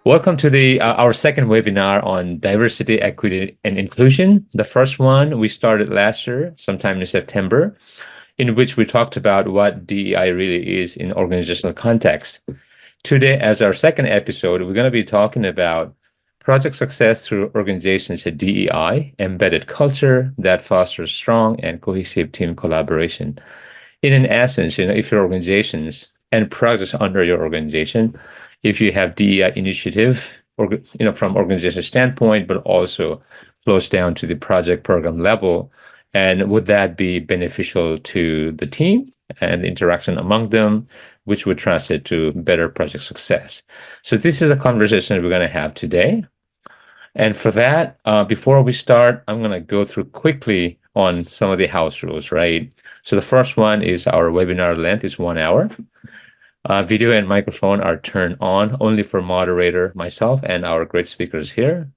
Welcome to the our second webinar on diversity, equity, and inclusion. The first one we started last year, sometime in September, in which we talked about what DEI really is in organizational context. Today, as our second episode, we're going to be talking about project success through organizations at DEI, embedded culture that fosters strong and cohesive team collaboration. In essence, if your organizations and projects under your organization, if you have DEI initiative, or from organization standpoint, but also flows down to the project program level, and would that be beneficial to the team and the interaction among them, which would translate to better project success? So this is the conversation we're going to have today. And for that, before we start, I'm going to go through quickly on some of the house rules, right? So the first one is our webinar length is 1 hour. Video and microphone are turned on only for moderator, myself, and our great speakers here.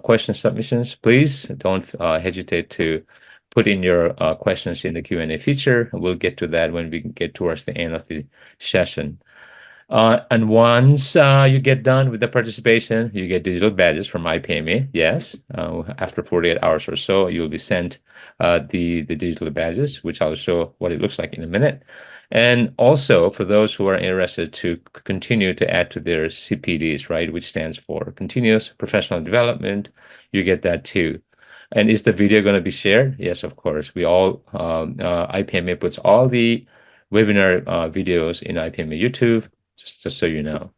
Question submissions, please don't hesitate to put in your questions in the Q&A feature. We'll get to that when we get towards the end of the session. And once you get done with the participation, you get digital badges from IPMA. Yes, after 48 hours or so, you'll be sent the digital badges, which I'll show what it looks like in a minute. And also, for those who are interested to continue to add to their CPDs, right, which stands for Continuous Professional Development, you get that too. And is the video going to be shared? Yes, of course. IPMA puts all the webinar videos in IPMA YouTube, just so you know.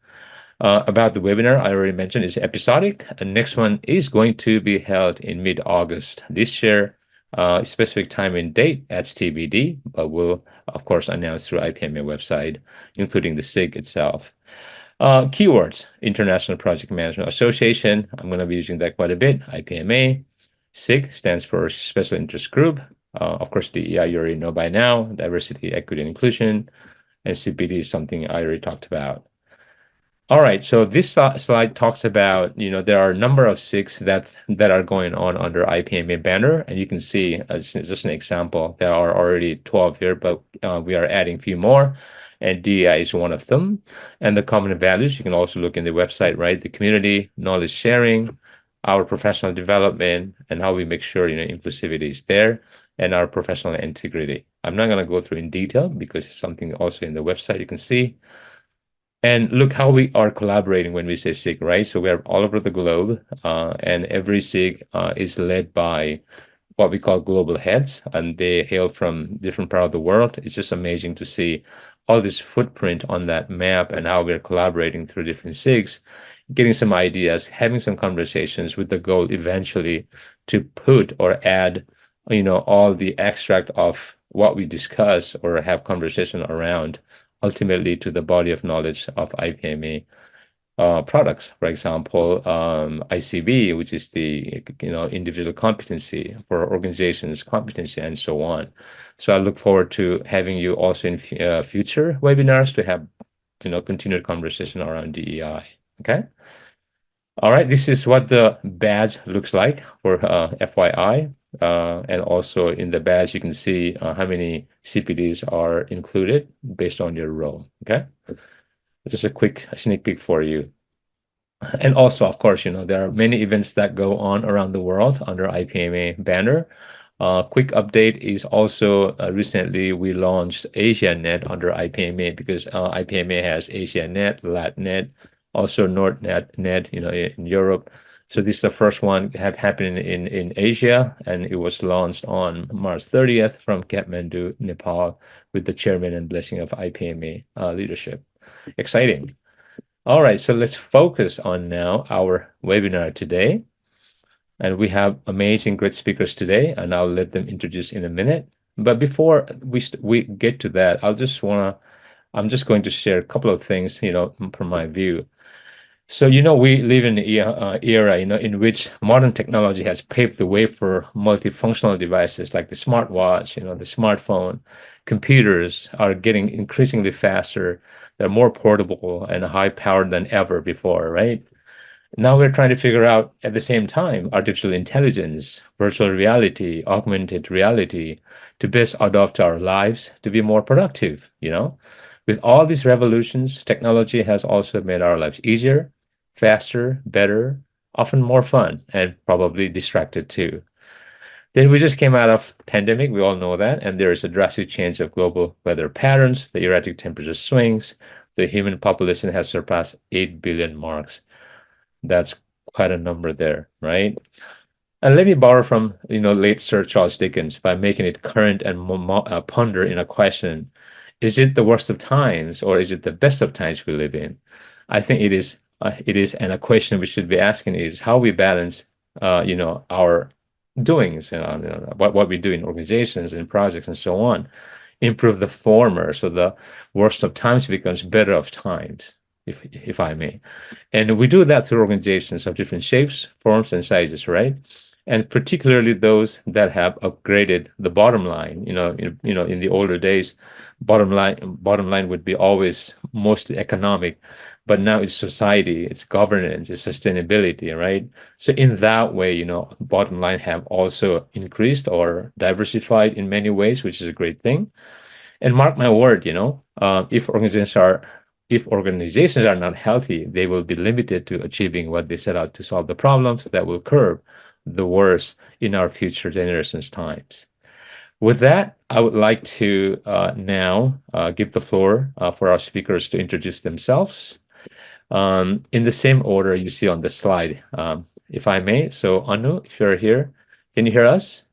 About the webinar, I already mentioned is episodic. The next one is going to be held in mid-August this year. Specific time and date at TBD, but we'll, of course, announce through IPMA website, including the SIG itself. Keywords, International Project Management Association. I'm going to be using that quite a bit. IPMA. SIG stands for Special Interest Group. Of course, DEI you already know by now, Diversity, Equity, and Inclusion. And CPD is something I already talked about. All right, so this slide talks about, there are a number of SIGs that are going on under IPMA banner, and you can see, as just an example, there are already 12 here, but we are adding a few more, and DEI is one of them. And the common values, you can also look in the website, right? The community, knowledge sharing, our professional development, and how we make sure, inclusivity is there, and our professional integrity. I'm not going to go through in detail because it's something also in the website you can see. And look how we are collaborating when we say SIG, right? So we are all over the globe, and every SIG is led by what we call global heads, and they hail from different parts of the world. It's just amazing to see all this footprint on that map and how we're collaborating through different SIGs, getting some ideas, having some conversations with the goal eventually to put or add, all the extract of what we discuss or have conversation around ultimately to the body of knowledge of IPMA products. For example, ICB, which is the individual competency for organizations competency and so on. So I look forward to having you also in future webinars to have continued conversation around DEI. Okay. All right, this is what the badge looks like for FYI. And also in the badge, you can see how many CPDs are included based on your role, okay? Just a quick sneak peek for you. And also, of course, there are many events that go on around the world under IPMA banner. Quick update is also recently we launched AsiaNet under IPMA because IPMA has AsiaNet, LatNet, also NordNet, in Europe. So this is the first one happening in Asia, and it was launched on March 30th from Kathmandu, Nepal, with the chairman and blessing of IPMA leadership. Exciting. All right, so let's focus on now our webinar today. And we have amazing, great speakers today, and I'll let them introduce in a minute. But before we get to that, I'm just going to share a couple of things, from my view. So, we live in an era, in which modern technology has paved the way for multifunctional devices like the smartwatch, the smartphone. Computers are getting increasingly faster. They're more portable and high-powered than ever before, right? Now we're trying to figure out at the same time artificial intelligence, virtual reality, augmented reality to best adopt our lives to be more productive, With all these revolutions, technology has also made our lives easier, faster, better, often more fun, and probably distracted too. Then we just came out of pandemic, we all know that, and there is a drastic change of global weather patterns, the erratic temperature swings, the human population has surpassed 8 billion marks. That's quite a number there, right? And let me borrow from, late Sir Charles Dickens by making it current and ponder in a question: is it the worst of times or is it the best of times we live in? I think it is. It is, and a question we should be asking is how we balance, our doings, what we do in organizations and projects and so on, improve the former, so the worst of times becomes better of times, if I may. And we do that through organizations of different shapes, forms, and sizes, right? And particularly those that have upgraded the bottom line. In the older days, bottom line would be always mostly economic, but now it's society, it's governance, it's sustainability, right? So in that way, bottom line have also increased or diversified in many ways, which is a great thing. And mark my word, if organizations are not healthy, they will be limited to achieving what they set out to solve the problems that will curb the worst in our future generations' times. With that, I would like to now give the floor for our speakers to introduce themselves in the same order you see on the slide, if I may. So, Anu, if you're here, can you hear us?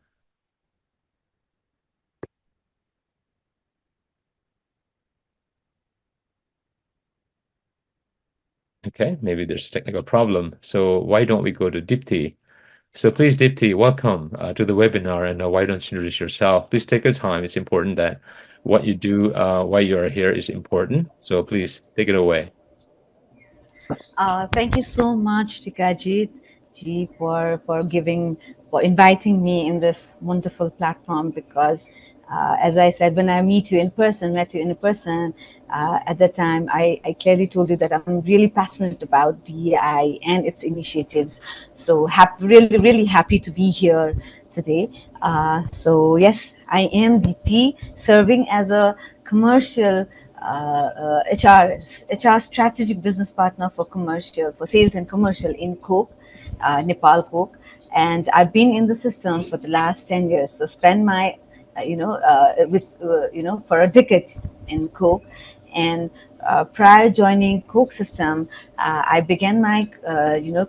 Okay, maybe there's a technical problem. So why don't we go to Dipti? So please, Dipti, welcome to the webinar, and why don't you introduce yourself? Please take your time. It's important that what you do, why you are here is important. So please take it away. Thank you so much, Tikajit ji, for inviting me in this wonderful platform. Because, as I said, when I met you in person, at that time, I clearly told you that I'm really passionate about DEI and its initiatives. So, really, really happy to be here today. So, yes, I am DP, serving as a commercial HR strategic business partner for sales and commercial in Coke, Nepal Coke, and I've been in the system for the last 10 years. So spend my, with for a decade in Coke, and prior joining Coke system, I began my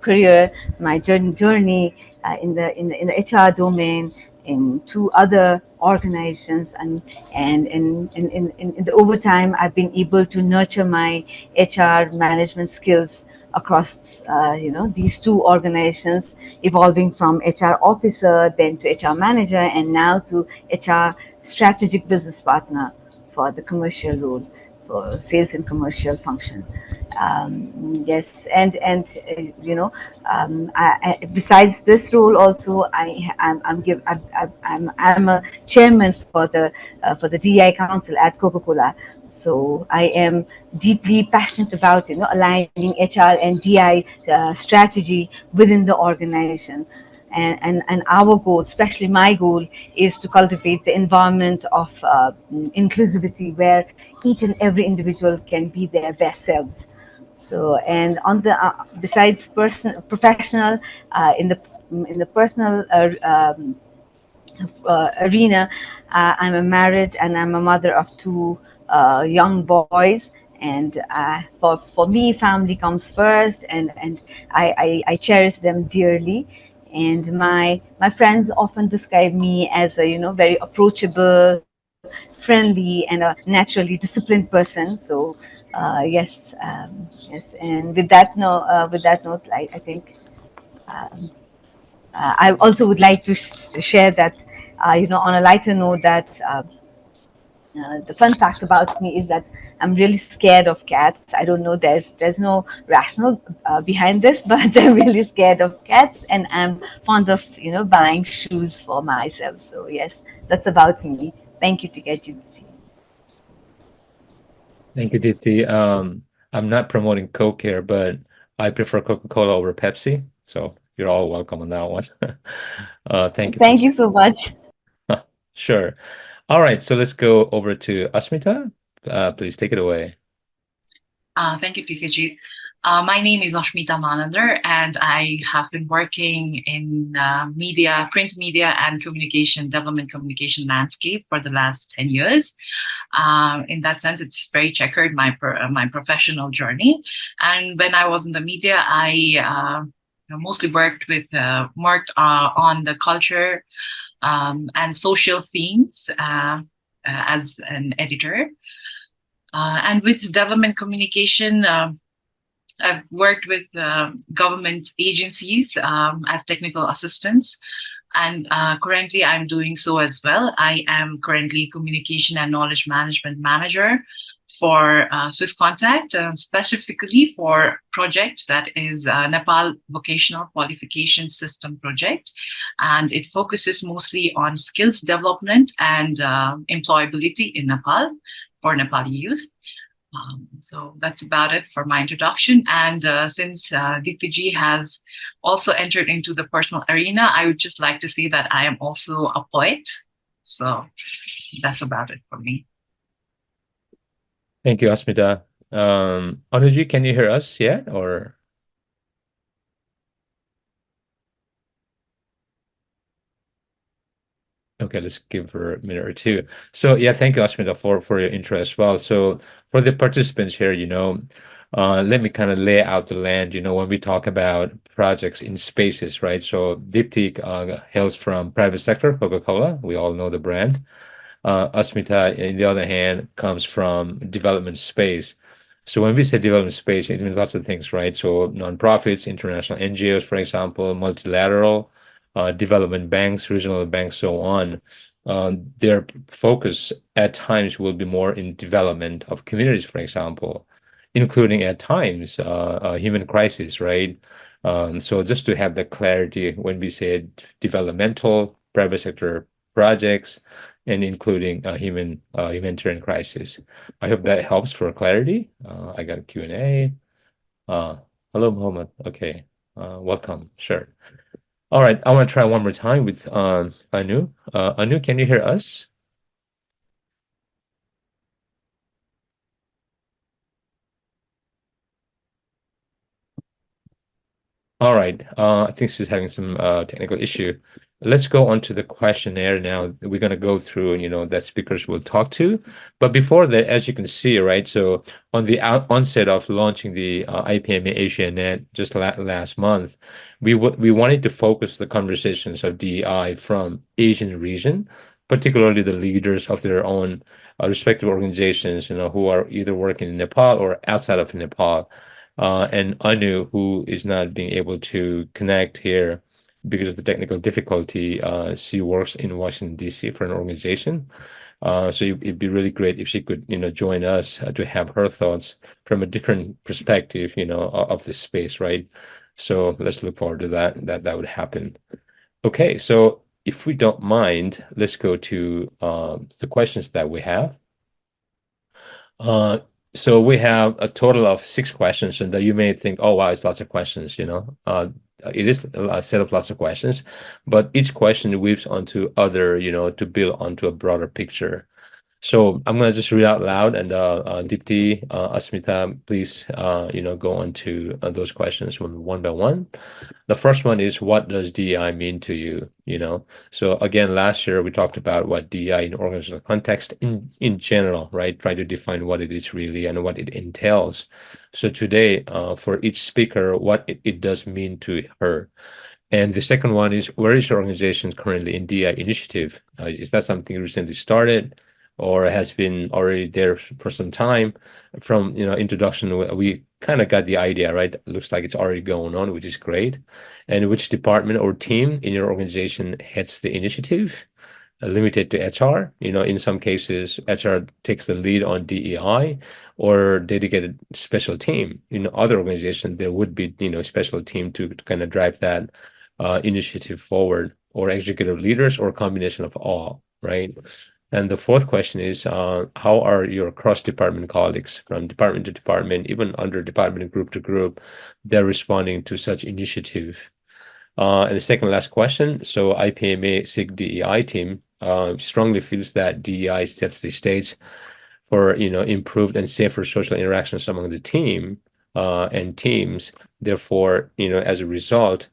career, my journey in the HR domain in two other organizations, and in the overtime I've been able to nurture my HR management skills across these two organizations, evolving from HR officer, then to HR manager, and now to HR strategic business partner for the commercial role, for sales and commercial function. Yes, and besides this role, also I'm a chairman for the DEI Council at Coca-Cola. So I am deeply passionate about aligning HR and DI strategy within the organization. And our goal, especially my goal, is to cultivate the environment of inclusivity where each and every individual can be their best selves. So, and on the besides professional, in the personal arena, I'm a married and I'm a mother of two young boys. And for me, family comes first, and I cherish them dearly. And my friends often describe me as a very approachable, friendly, and a naturally disciplined person. So yes, yes. And with that note, I think I also would like to share that, on a lighter note, that the fun fact about me is that I'm really scared of cats. I don't know. There's no rational behind this, but I'm really scared of cats, and I'm fond of buying shoes for myself. So yes, that's about me. Thank you, Tikechi. Thank you, Dipti. I'm not promoting Coke here, but I prefer Coca-Cola over Pepsi. So you're all welcome on that one. Thank you for Thank you so much. sure. All right, so let's go over to Asmita. Please take it away. Thank you, TKG. My name is Ashmita Manandar, and I have been working in media, print media, and communication, development communication landscape for the last 10 years. In that sense, it's very checkered, my professional journey. And when I was in the media, I mostly worked on the culture and social themes as an editor. And with development communication, I've worked with government agencies as technical assistants, and currently I'm doing so as well. I am currently communication and knowledge management manager for Swiss Contact, specifically for project that is Nepal Vocational Qualification System project, and it focuses mostly on skills development and employability in Nepal for Nepali youth. So that's about it for my introduction. And since Dipti has also entered into the personal arena, I would just like to say that I am also a poet. So that's about it for me. Thank you, Asmita. Anuji, can you hear us yet? Or okay, let's give her a minute or two. So yeah, thank you, Asmita, for your intro as well. So for the participants here, let me kind of lay out the land, when we talk about projects in spaces, right? So Dipti hails from private sector, Coca-Cola. We all know the brand. Asmita, on the other hand, comes from development space. So when we say development space, it means lots of things, right? So nonprofits, international NGOs, for example, multilateral, development banks, regional banks, so on. Their focus at times will be more in development of communities, for example, including at times human crisis, right? So just to have the clarity when we say developmental private sector projects and including humanitarian crisis. I hope that helps for clarity. I got a Q&A. Hello, Mohammed. Okay. Welcome. Sure. All right. I want to try one more time with Anu. Anu, can you hear us? All right. I think she's having some technical issue. Let's go on to the questionnaire now. We're going to go through, that speakers will talk to. But before that, as you can see, right, so on the onset of launching the IPMA AsiaNet just last month, we wanted to focus the conversations of DEI from Asian region, particularly the leaders of their own respective organizations, who are either working in Nepal or outside of Nepal. And Anu, who is not being able to connect here because of the technical difficulty, she works in Washington, D.C. for an organization. So it'd be really great if she could, join us to have her thoughts from a different perspective, of this space, right? So let's look forward to that would happen. Okay, so if we don't mind, let's go to the questions that we have. So we have a total of 6 questions, and you may think, oh, wow, it's lots of questions, it is a set of lots of questions, but each question weaves onto other, to build onto a broader picture. So I'm going to just read out loud, and Dipti, Asmita, please, go on to those questions one by one. The first one is, what does DEI mean to you? So again, last year we talked about what DEI in organizational context in general, right? Try to define what it is really and what it entails. So today, for each speaker, what it does mean to her. And the second one is, where is your organization currently in DEI initiative? Is that something recently started, or has been already there for some time? From introduction, we kind of got the idea, right? Looks like it's already going on, which is great. And which department or team in your organization heads the initiative? Limited to HR. In some cases, HR takes the lead on DEI or dedicated special team. In other organizations, there would be, special team to kind of drive that initiative forward, or executive leaders, or a combination of all, right? And the fourth question is, how are your cross-department colleagues from department to department, even under department, group to group, they're responding to such initiative? And the second last question, so IPMA SIG DEI team strongly feels that DEI sets the stage for improved and safer social interactions among the team. and teams. Therefore, as a result,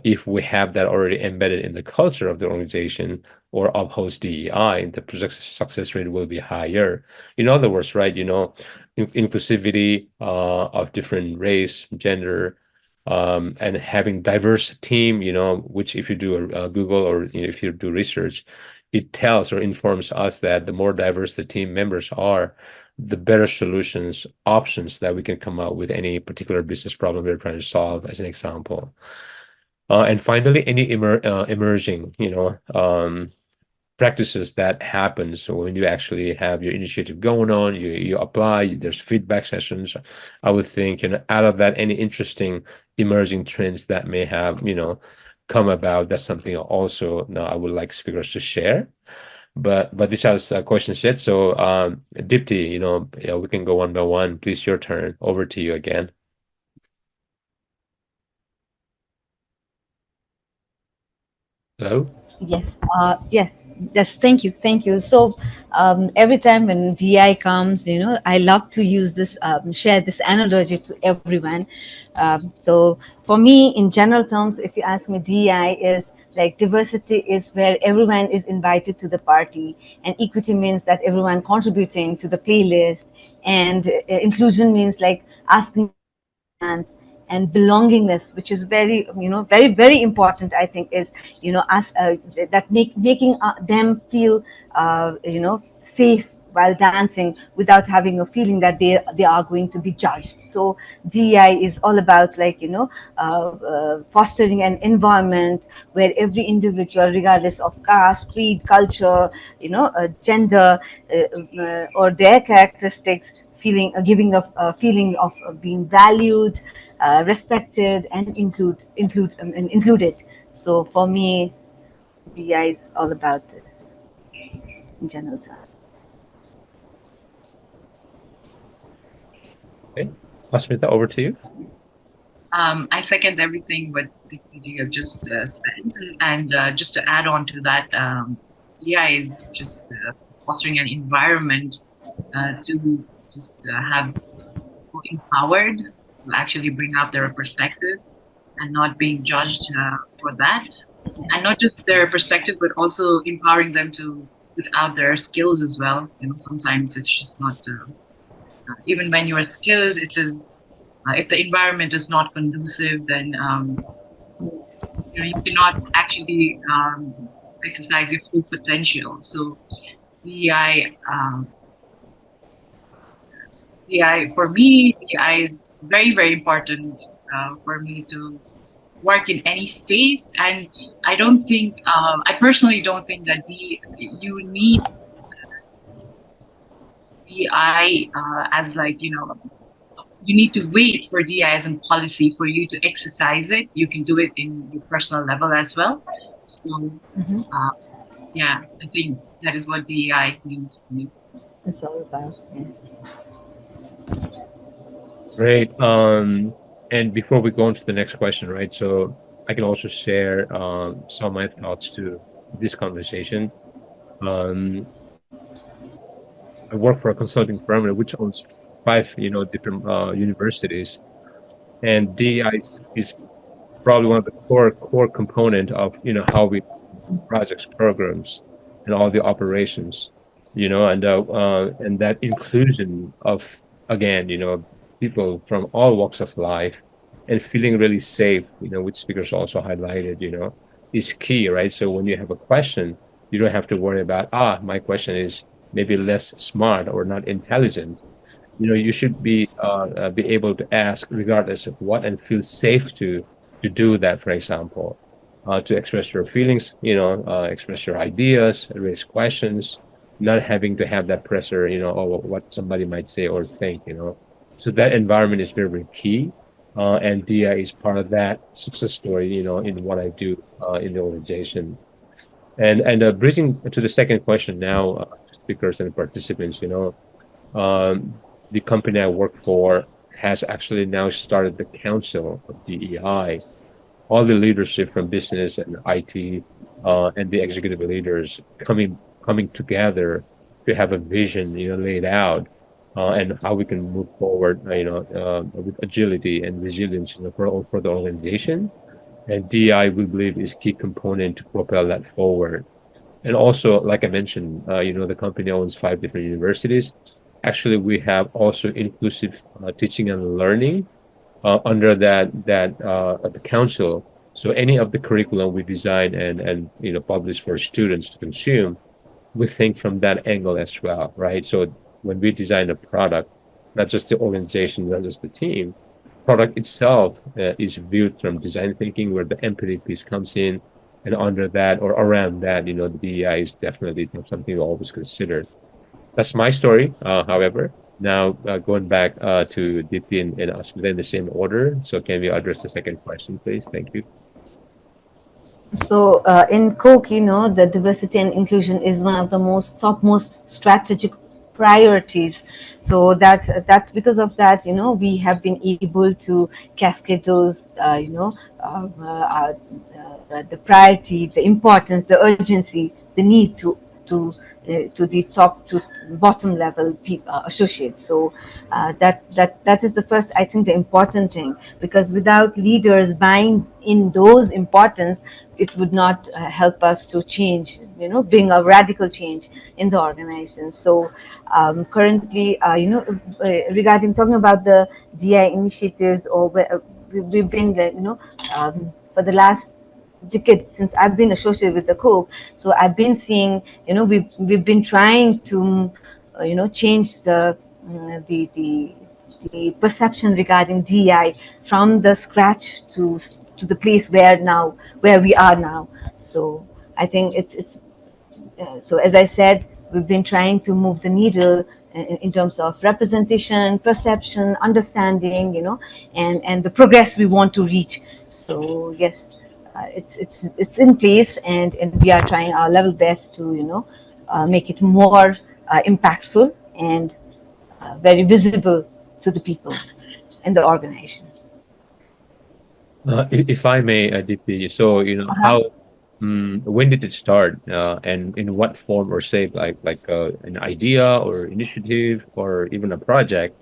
if we have that already embedded in the culture of the organization or upholds DEI, the project success rate will be higher. In other words, right, inclusivity of different race, gender, and having diverse team, which if you do a Google or if you do research, it tells or informs us that the more diverse the team members are, the better solutions, options that we can come out with any particular business problem we're trying to solve, as an example. And finally, any emerging, practices that happen. So when you actually have your initiative going on, you apply, there's feedback sessions. I would think, out of that, any interesting emerging trends that may have, come about, that's something also I would like speakers to share. But this has questions yet. So Dipti, we can go one by one. Please, your turn. Over to you again. Hello? Yes. Yes. Thank you. So every time when DI comes, I love to use this, share this analogy to everyone. So for me, in general terms, if you ask me, DI is like diversity is where everyone is invited to the party, and equity means that everyone contributing to the playlist, and inclusion means like asking hands, and belongingness, which is very, very, very important, I think, is, us that making them feel safe while dancing without having a feeling that they are going to be judged. So DEI is all about, like, fostering an environment where every individual, regardless of caste, creed, culture, gender, or their characteristics, feeling giving a feeling of being valued, respected, and included. So for me, DI is all about this in general terms. Okay. Asmita, over to you. I second everything what you have just said, and just to add on to that, DI is just fostering an environment to just have people empowered to actually bring out their perspective and not being judged for that, and not just their perspective, but also empowering them to put out their skills as well. Sometimes it's just not even when you are skilled, it is if the environment is not conducive, then you cannot actually exercise your full potential. So DEI, DEI for me, DEI is very, very important for me to work in any space. And I don't think, I personally don't think that you need DEI as like, you need to wait for DEI as a policy for you to exercise it. You can do it in your personal level as well. So, yeah, I think that is what DEI means to me. It's all about. Yeah. Great. And before we go on to the next question, right? So I can also share some of my thoughts to this conversation. I work for a consulting firm which owns five, different universities, and DEI is probably one of the core component of how we projects, programs, and all the operations, and that inclusion of, again, people from all walks of life and feeling really safe, which speakers also highlighted, is key, right? So when you have a question, you don't have to worry about, my question is maybe less smart or not intelligent. You should be able to ask regardless of what and feel safe to do that, for example, to express your feelings, express your ideas, raise questions, not having to have that pressure, or what somebody might say or think, So that environment is very, very key. And DIA is part of that success story, in what I do in the organization. And bridging to the second question now, speakers and participants, the company I work for has actually now started the Council of DEI. All the leadership from business and IT and the executive leaders coming together to have a vision, laid out and how we can move forward, with agility and resilience, for the organization. And DI, we believe, is key component to propel that forward. And also, like I mentioned, the company owns 5 different universities. Actually, we have also inclusive teaching and learning under that at the council. So any of the curriculum we design and publish for students to consume, we think from that angle as well, right? So when we design a product, not just the organization, not just the team, product itself is viewed from design thinking, where the empathy piece comes in, and under that or around that, the DEI is definitely something we always consider. That's my story. However, now going back to DP and us within the same order. So can we address the second question, please? Thank you. So in Coke, the diversity and inclusion is one of the topmost strategic priorities. So that's because of that, we have been able to cascade those, the priority, the importance, the urgency, the need to the top to bottom level associates. So that is the first, I think, the important thing, because without leaders buying in those importance, it would not help us to change, bring a radical change in the organization. So currently, regarding talking about the DI initiatives, or we've been, for the last decade since I've been associated with the Coke. So I've been seeing, we've been trying to, change the perception regarding DI from the scratch to the place where we are now. So I think it's so as I said, we've been trying to move the needle in terms of representation, perception, understanding, and the progress we want to reach. So yes, it's in place, and we are trying our level best to make it more impactful and very visible to the people in the organization. If I may, DP, so Uh-huh. how, when did it start, and in what form or shape, like an idea or initiative or even a project,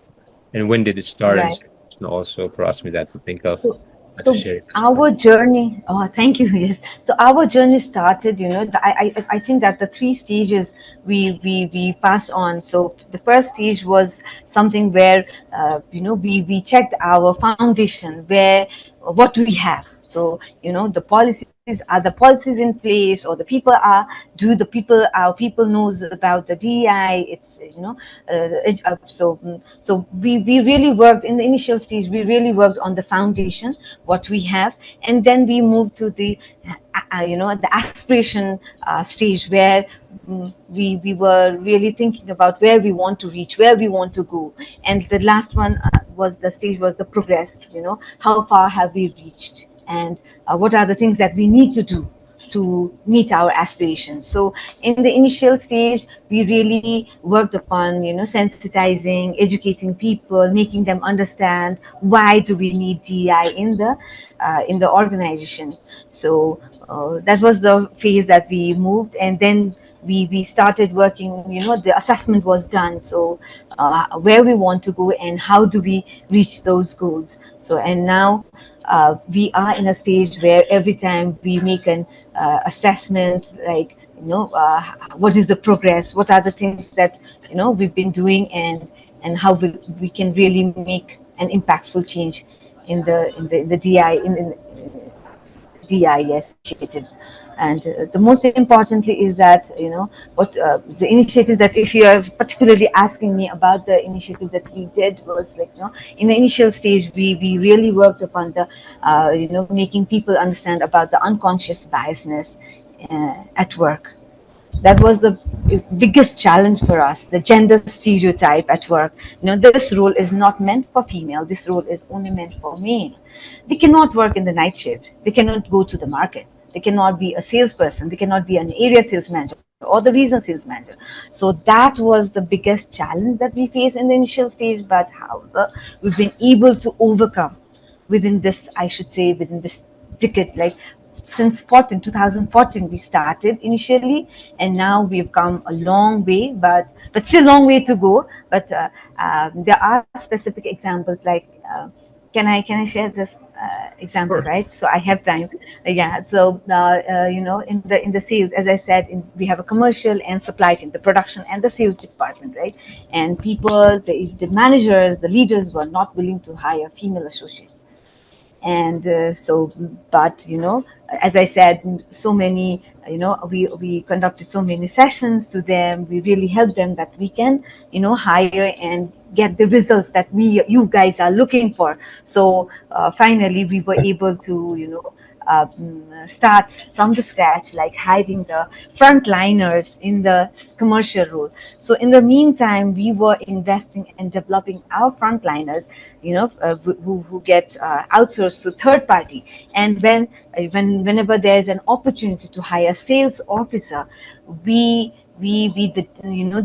and when did it start, and Right. also for us with that to think of, So, to so share it as well. our journey. Oh, thank you. Yes. So our journey started. I think that the three stages we passed on. So the first stage was something where we checked our foundation, where what we have. So the policies, are the policies in place, or the people are, do the people, our people knows about the DEI. It's so we really worked in the initial stage. We really worked on the foundation, what we have, and then we moved to the the aspiration stage, where we were really thinking about where we want to reach, where we want to go. And the last one was the progress. How far have we reached, and what are the things that we need to do to meet our aspirations. So in the initial stage, we really worked upon sensitizing, educating people, making them understand why do we need DI in the organization. So that was the phase that we moved, and then we started working. The assessment was done. So where we want to go and how do we reach those goals. So and now we are in a stage where every time we make an assessment, like what is the progress, what are the things that we've been doing, and how we can really make an impactful change in the DI in DIS initiative. And the most importantly is that what the initiative that, if you are particularly asking me about the initiative that we did, was like in the initial stage we really worked upon the making people understand about the unconscious biasness at work. That was the biggest challenge for us, the gender stereotype at work. This role is not meant for female, this role is only meant for male. They cannot work in the night shift, they cannot go to the market, they cannot be a salesperson, they cannot be an area sales manager or the regional sales manager. So that was the biggest challenge that we faced in the initial stage. But however, we've been able to overcome within this, I should say, within this decade, like since 2014 we started initially, and now we've come a long way, but still long way to go. But there are specific examples like can I share this example, Sure. right? So I have time. Yeah. So in the sales, as I said, we have a commercial and supply chain, the production and the sales department, right? And people, the managers, the leaders were not willing to hire female associates. And so, but as I said, so many, we conducted so many sessions to them. We really helped them that we can hire and get the results that you guys are looking for. So finally we were able to start from the scratch, like hiring the frontliners in the commercial role. So in the meantime, we were investing and developing our frontliners, who get outsourced to third party. And whenever there is an opportunity to hire a sales officer, we the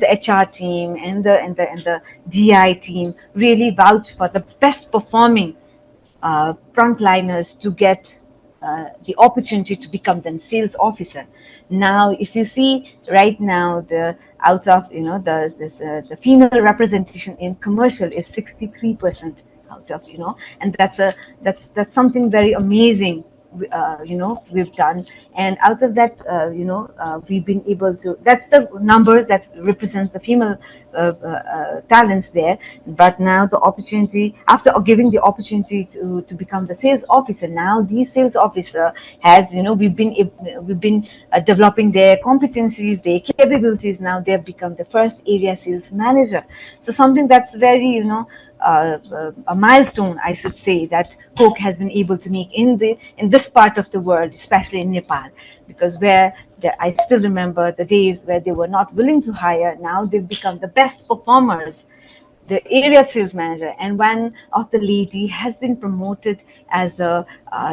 the HR team and the DI team really vouch for the best performing frontliners to get the opportunity to become the sales officer. Now, if you see right now, the out of the female representation in commercial is 63% out of and that's something very amazing. We've done, and out of that, we've been able to. That's the numbers that represents the female talents there. But now the opportunity, after giving the opportunity to become the sales officer, now these sales officer has we've been developing their competencies, their capabilities. Now they've become the first area sales manager. So something that's very a milestone, I should say, that Coke has been able to make in this part of the world, especially in Nepal, because I still remember the days where they were not willing to hire. Now they've become the best performers, the area sales manager, and one of the lady has been promoted as the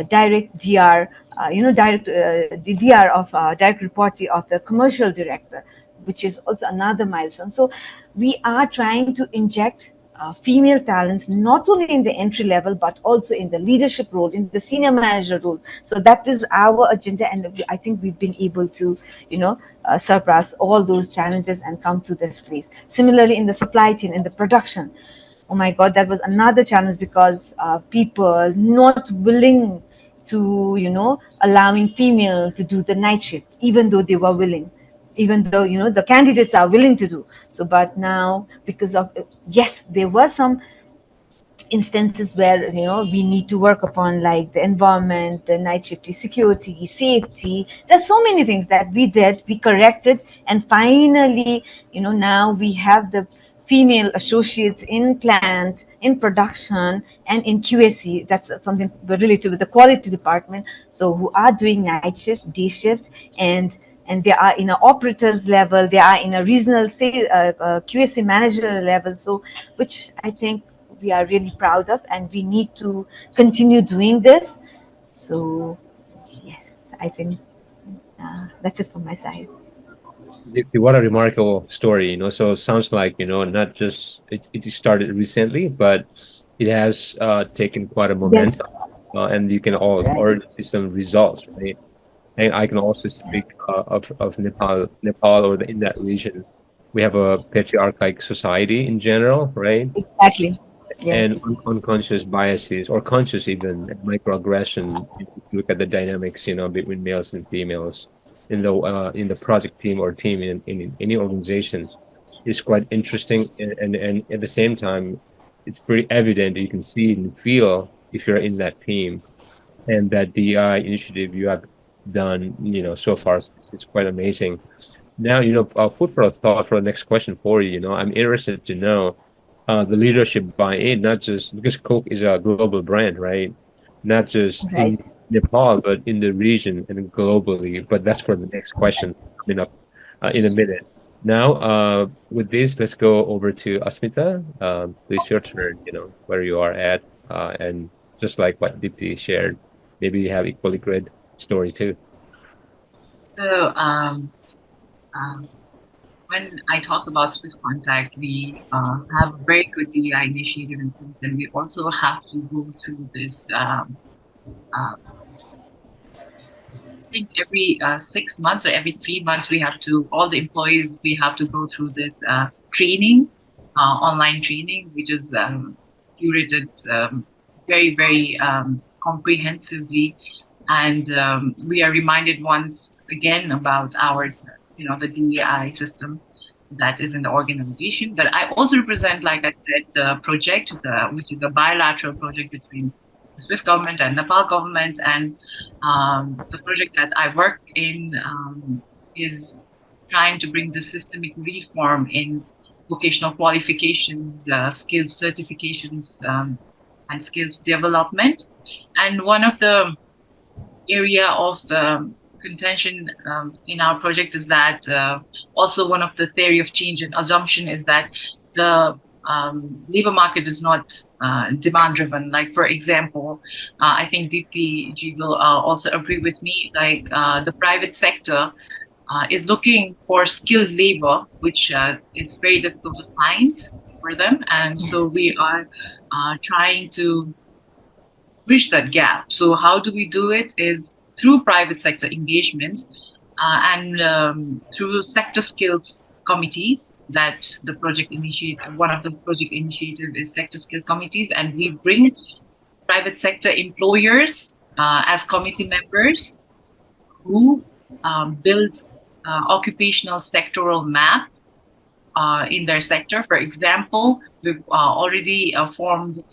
direct GR, the DR of direct reportee of the commercial director, which is also another milestone. So we are trying to inject female talents not only in the entry level but also in the leadership role, in the senior manager role. So that is our agenda, and I think we've been able to surpass all those challenges and come to this place. Similarly, in the supply chain, in the production, oh my god, that was another challenge, because people not willing to allowing female to do the night shift, even though they were willing, even though the candidates are willing to do so. But now, because of, yes, there were some instances where we need to work upon, like the environment, the night shift security, safety. There's so many things that we did, we corrected, and finally now we have the female associates in plant, in production, and in QAC. That's something related with the quality department, so who are doing night shift, day shift, and they are in a operators level, they are in a regional QAC manager level. So which I think we are really proud of, and we need to continue doing this. So yes, I think that's it from my side. What a remarkable story, So it sounds like, not just it started recently, but it has taken quite a Yes, momentum, and you can all right. already see some results, right? And I can also speak of Nepal, or in that region. We have a patriarchal society in general, right? Exactly. Yes. And unconscious biases, or conscious even, and microaggression. If you look at the dynamics, between males and females in the project team or team in any organization, is quite interesting. And at the same time, it's pretty evident that you can see and feel if you're in that team. And that DI initiative you have done, so far, it's quite amazing. Now, food for a thought for the next question for you. I'm interested to know the leadership buy-in, not just because Coke is a global brand, right? Not just Right. in Nepal, but in the region and globally. But that's for the next question coming up in a minute. Now, with this, let's go over to Asmita. Please, your turn, where you are at. And just like what Dipti shared, maybe you have equally great story too. So, um, when I talk about Swiss Contact, we have a very good DEI initiative in place, and we also have to go through this uh, think every 6 months or every 3 months, all the employees, we have to go through this training, online training, which is curated very, very comprehensively. And we are reminded once again about the DEI system that is in the organization. But I also represent, like I said, the project, which is a bilateral project between the Swiss government and Nepal government. And the project that I work in is trying to bring the systemic reform in vocational qualifications, skills certifications, and skills development. And one of the area of contention in our project is that also one of the theory of change and assumption is that the labor market is not demand driven. Like, for example, I think Deepti ji will also agree with me, like the private sector is looking for skilled labor, which is very difficult to find for them. And so we are trying to bridge that gap. So how do we do it is through private sector engagement and through sector skills committees that the project initiate. One of the project initiative is sector skill committees, and we bring private sector employers as committee members who build occupational sectoral map in their sector. For example, we've already formed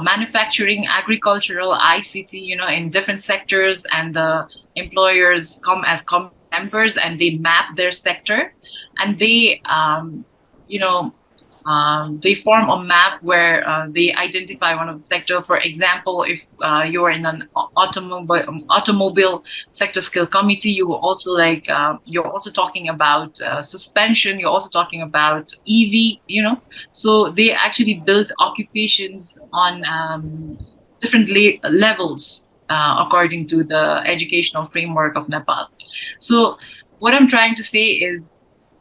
manufacturing, agricultural, ICT, in different sectors, and the employers come as members and they map their sector, and they they form a map where they identify one of the sector. For example, if you're in an automobile sector skill committee, you will also you're also talking about suspension. You're also talking about EV. So they actually build occupations on different levels according to the educational framework of Nepal. So what I'm trying to say is,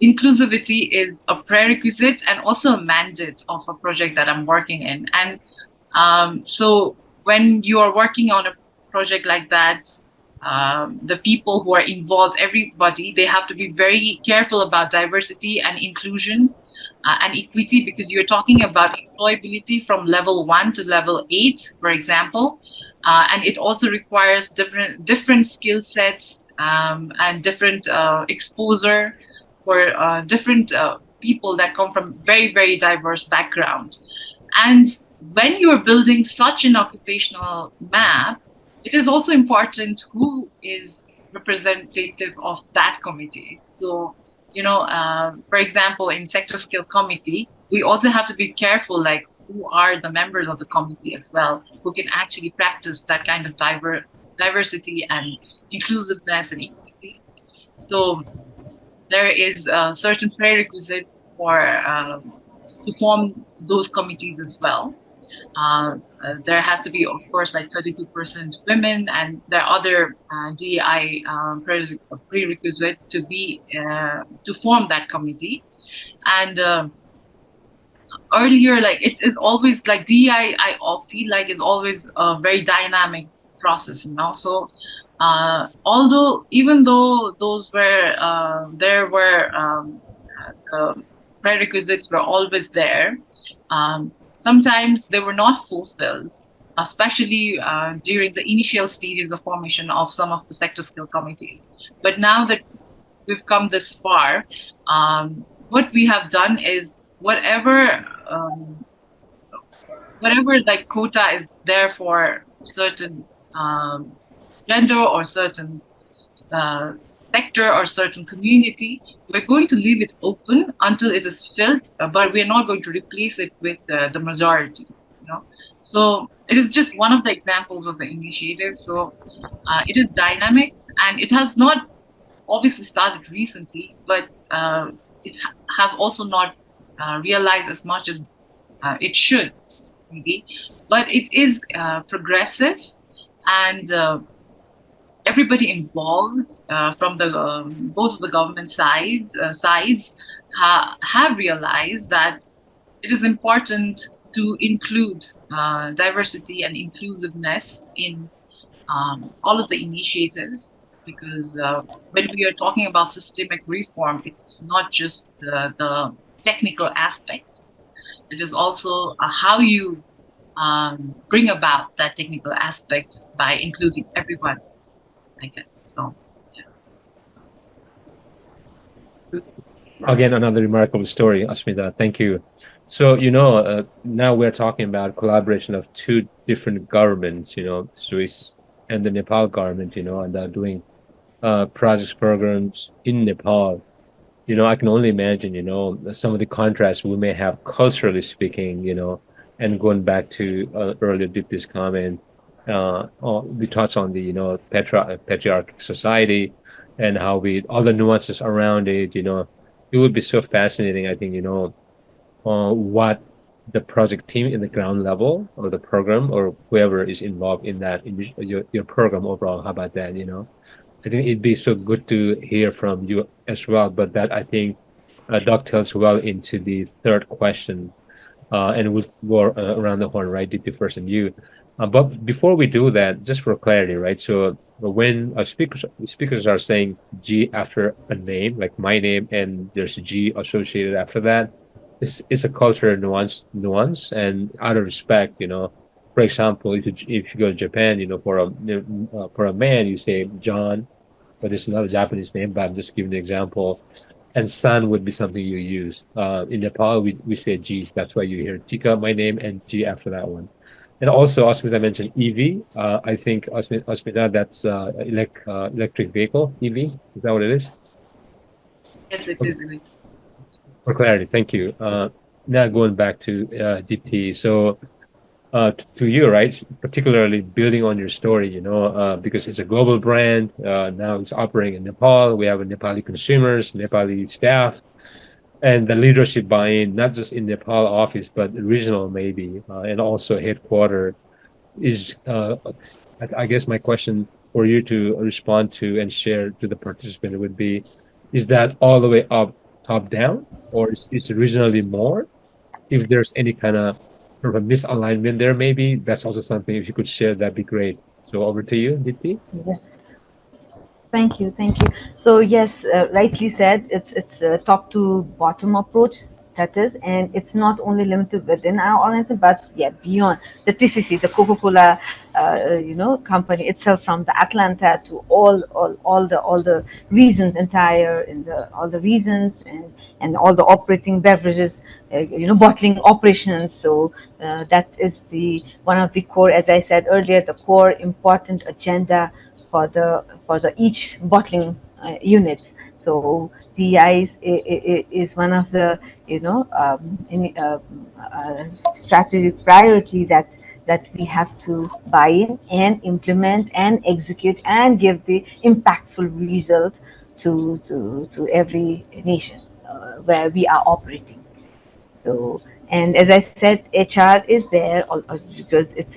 inclusivity is a prerequisite and also a mandate of a project that I'm working in. And so when you are working on a project like that, the people who are involved, everybody, they have to be very careful about diversity and inclusion and equity, because you're talking about employability from level 1 to level 8, for example. And it also requires different skill sets and different exposure for different people that come from very, very diverse background. And when you're building such an occupational map, it is also important who is representative of that committee. So, for example, in sector skill committee, we also have to be careful, like, who are the members of the committee as well, who can actually practice that kind of diversity and inclusiveness and equity. So there is a certain prerequisite for to form those committees as well. There has to be, of course, like 32% women, and there are other DEI prerequisites to form that committee. And earlier, like, it is always like DEI, I feel like is always a very dynamic process, So even though those were there were prerequisites were always there, sometimes they were not fulfilled, especially during the initial stages of formation of some of the sector skill committees. But now that we've come this far, what we have done is whatever like quota is there for certain gender or certain sector or certain community, we're going to leave it open until it is filled, but we're not going to replace it with the majority. So it is just one of the examples of the initiative. So it is dynamic, and it has not obviously started recently, but it has also not realized as much as it should, maybe. But it is progressive, and everybody involved from the both of the government sides have realized that it is important to include diversity and inclusiveness in all of the initiatives. because when we are talking about systemic reform, it's not just the technical aspect. It is also how you bring about that technical aspect by including everyone. I guess so. Again, another remarkable story, Asmita. Thank you. So, now we're talking about collaboration of two different governments, Swiss and the Nepal government, and they're doing projects, programs in Nepal. I can only imagine, some of the contrasts we may have culturally speaking, and going back to earlier Dipti's comment, we touched on the, patriarchic society and how all the nuances around it, it would be so fascinating, I think, what the project team in the ground level or the program or whoever is involved in that, your program overall, how about that, I think it'd be so good to hear from you as well. But that I think dovetails well into the third question, and we'll go around the horn, right? Dipti first and you. But before we do that, just for clarity, right? So when speakers are saying G after a name, like my name, and there's a G associated after that, it's a cultural nuance, and out of respect, For example, if you go to Japan, for a man, you say John, but it's not a Japanese name, but I'm just giving an example. And san would be something you use. In Nepal, we say G. That's why you hear Tika, my name, and G after that one. And also, Asmita mentioned EV. I think Asmita, that's electric vehicle, EV. Is that what it is? Yes, it For is. for clarity, thank you. Now going back to DT. So to you, right? Particularly building on your story, because it's a global brand. Now it's operating in Nepal. We have a Nepali consumers, Nepali staff, and the leadership buy-in, not just in Nepal office, but regional maybe, and also headquarter is. I guess my question for you to respond to and share to the participant would be, is that all the way up, top down, or is it's regionally more? If there's any kind of sort of a misalignment there, maybe that's also something if you could share, that'd be great. So over to you, Diti. Yeah. Thank you, thank you. So yes, rightly said, it's a top to bottom approach, that is, and it's not only limited within our organization, but yeah, beyond the TCC, the Coca-Cola, company itself, from the Atlanta to all the reasons, entire in the all the reasons and all the operating beverages, bottling operations. So that is the one of the core, as I said earlier, the core important agenda for the each bottling units. So DEI is one of the strategic priority that we have to buy in and implement and execute and give the impactful result to every nation where we are operating. So, and as I said, HR is there because it's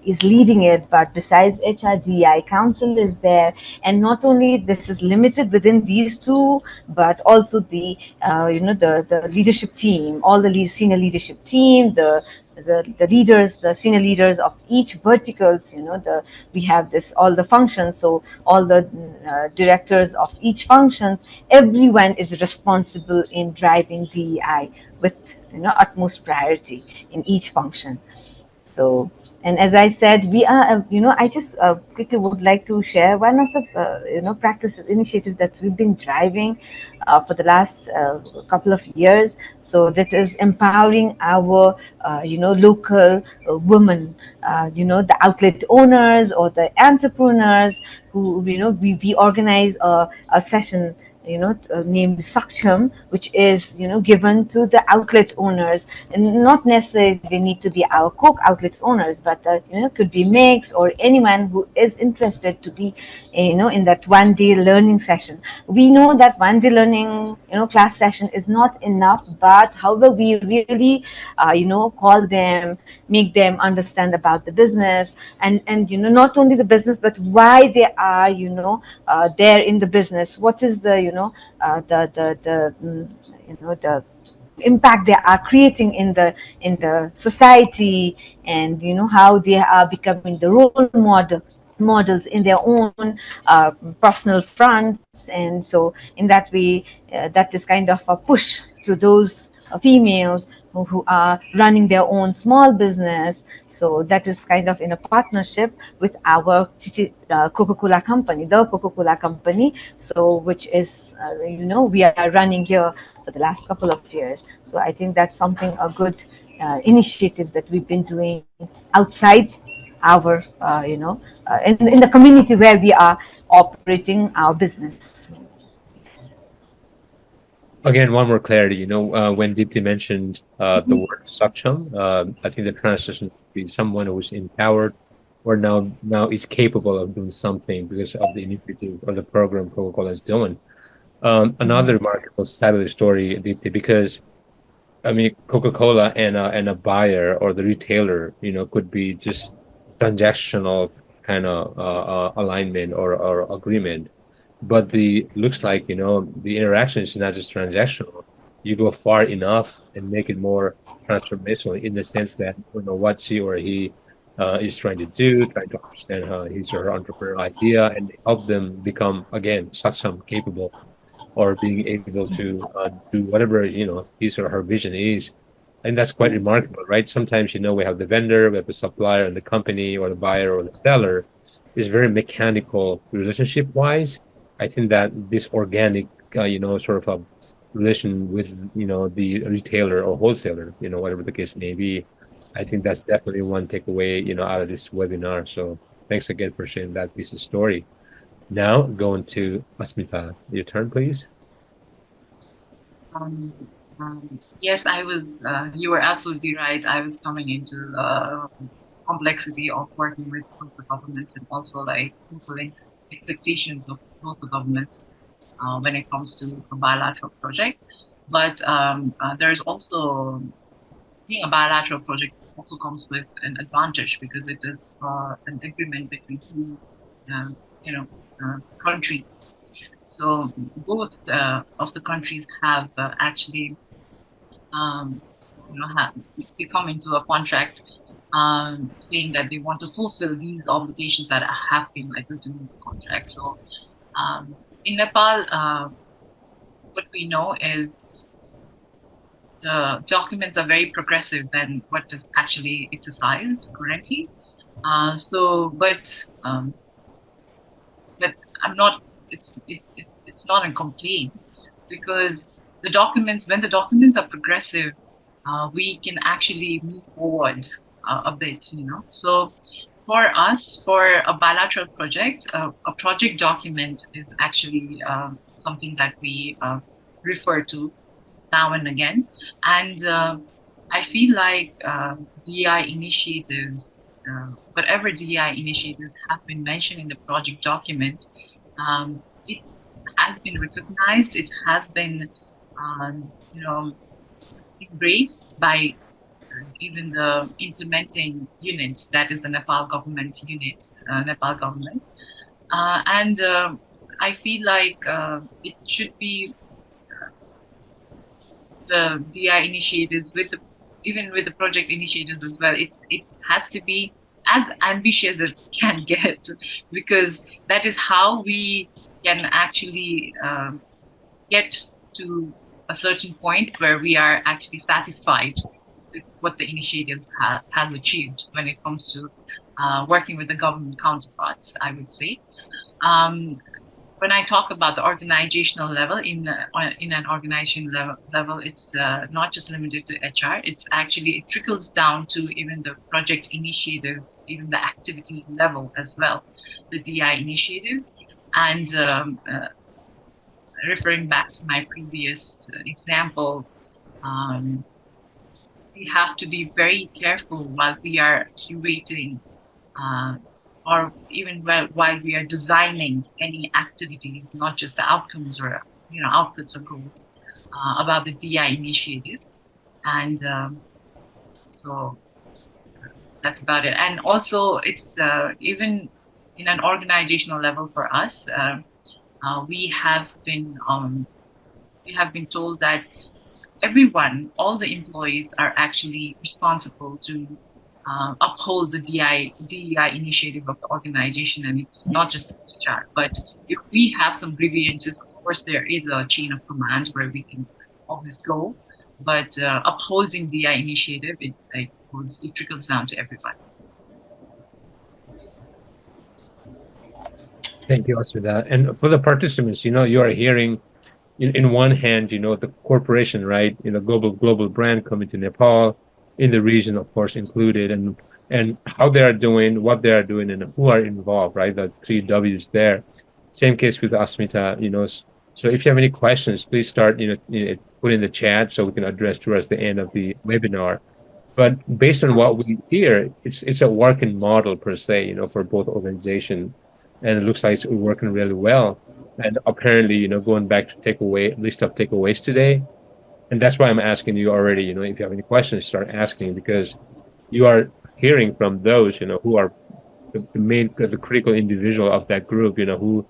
is leading it. But besides HR, DI Council is there, and not only this is limited within these two, but also the the leadership team, all the senior leadership team, the leaders, the senior leaders of each verticals. We have this all the functions. So all the directors of each functions, everyone is responsible in driving DEI with utmost priority in each function. So, and as I said, we are, I just quickly would like to share one of the, practices, initiatives that we've been driving for the last couple of years. So that is empowering our, local women, the outlet owners or the entrepreneurs who, we organize a session named Saksham, which is given to the outlet owners, and not necessarily they need to be our Coke outlet owners, but could be Mix or anyone who is interested to be in that 1 day learning session. We know that 1 day learning class session is not enough, but however we really call them, make them understand about the business, and not only the business, but why they are there in the business. What is the the impact they are creating in the society, and how they are becoming the role model models in their own personal fronts, and so in that way, that is kind of a push to those females who are running their own small business. So that is kind of in a partnership with our Coca-Cola company, the Coca-Cola company. So which is we are running here for the last couple of years. So I think that's something, a good initiative that we've been doing outside our in the community where we are operating our business. Again, one more clarity. When Deepti mentioned the word saksham, I think the translation would be someone who is empowered or now is capable of doing something because of the initiative or the program Coca-Cola is doing. Another remarkable side of the story, Deepti, because I mean, Coca-Cola and a buyer or the retailer, could be just transactional kind of alignment or agreement. But the looks like, the interaction is not just transactional. You go far enough and make it more transformational in the sense that, what she or he is trying to do, trying to understand his or her entrepreneurial idea and help them become, again, successful, capable or being able to do whatever his or her vision is. And that's quite remarkable, right? Sometimes we have the vendor, we have the supplier, and the company or the buyer or the seller is very mechanical relationship wise. I think that this organic sort of a relation with the retailer or wholesaler, whatever the case may be, I think that's definitely one takeaway out of this webinar. So thanks again for sharing that piece of story. Now going to Asmita, your turn, please. Yes, I was. You were absolutely right. I was coming into the complexity of working with local governments and also like fulfilling expectations of local governments when it comes to a bilateral project. But there's also being a bilateral project also comes with an advantage because it is an agreement between two, uh, you know, countries. So both of the countries have actually, um, they come into a contract saying that they want to fulfill these obligations that have been like written in the contract. So in Nepal, what we know is the documents are very progressive than what is actually exercised currently. But I'm not. It's not a complaint because when the documents are progressive, we can actually move forward a bit. So for us, for a bilateral project, a project document is actually something that we refer to now and again. And I feel like DEI initiatives, whatever DEI initiatives have been mentioned in the project document, it has been recognized, it has been, embraced by even the implementing unit, that is the Nepal government unit, Nepal government. And I feel like it should be the DI initiatives even with the project initiatives as well. It has to be as ambitious as it can get because that is how we can actually get to a certain point where we are actually satisfied with what the initiatives has achieved when it comes to working with the government counterparts, I would say. When I talk about the organizational level, in an organization level, it's not just limited to HR. It's actually, it trickles down to even the project initiatives, even the activity level as well, the DI initiatives. And referring back to my previous example, we have to be very careful while we are curating uh, or even while we are designing any activities, not just the outcomes or outputs or goals, about the DI initiatives. And so that's about it. And also, it's even in an organizational level for us, we have been told that everyone, all the employees, are actually responsible to uphold the DEI initiative of the organization, and it's not just HR. But if we have some grievances, of course, there is a chain of command where we can always go. But upholding DEI initiative, it trickles down to everybody. Thank you, Asmita. And for the participants, you are hearing in one hand, the corporation, right? Global brand coming to Nepal, in the region, of course, included, and how they are doing, what they are doing, and who are involved, right? The three W's there. Same case with Asmita, So if you have any questions, please start, put in the chat so we can address towards the end of the webinar. But based on what we hear, it's a working model per se, for both organizations, and it looks like it's working really well. And apparently, going back to list of takeaways today, and that's why I'm asking you already. If you have any questions, start asking, because you are hearing from those, who are the critical individual of that group, who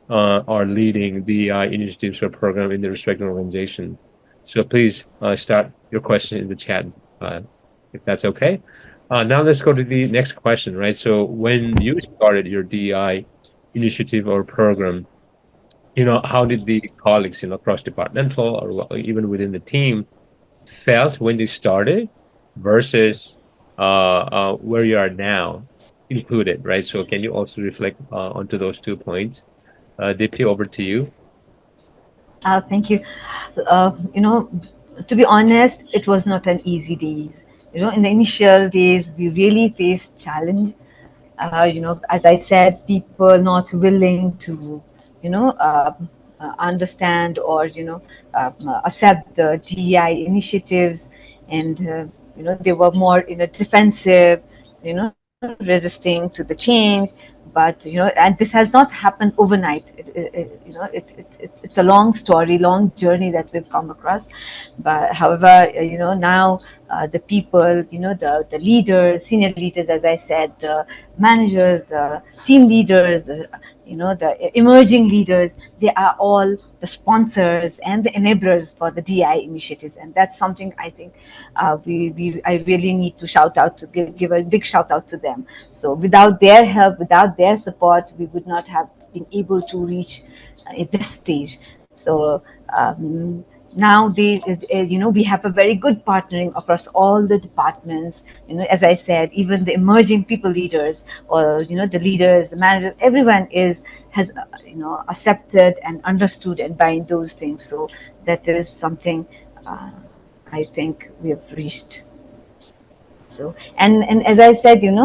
are leading DEI initiatives or program in the respective organization. So please start your question in the chat, if that's okay. Now let's go to the next question, right? So when you started your DEI initiative or program, how did the colleagues, cross-departmental or even within the team felt when they started versus where you are now included, right? So can you also reflect onto those 2 points? Dipti, over to you. Thank you. To be honest, it was not an easy days. In the initial days, we really faced challenge. As I said, people not willing to, understand or, accept the DEI initiatives, and they were more, defensive, resisting to the change. But and this has not happened overnight. It's a long story, long journey that we've come across. But however, now the people, the leaders, senior leaders, as I said, the managers, the team leaders, the emerging leaders, they are all the sponsors and the enablers for the DI initiatives, and that's something I think I really need to shout out to give a big shout out to them. So without their help, without their support, we would not have been able to reach at this stage. So now we have a very good partnering across all the departments. As I said, even the emerging people leaders, or the leaders, the managers, everyone has accepted and understood and buying those things. So that is something I think we have reached. So and as I said, in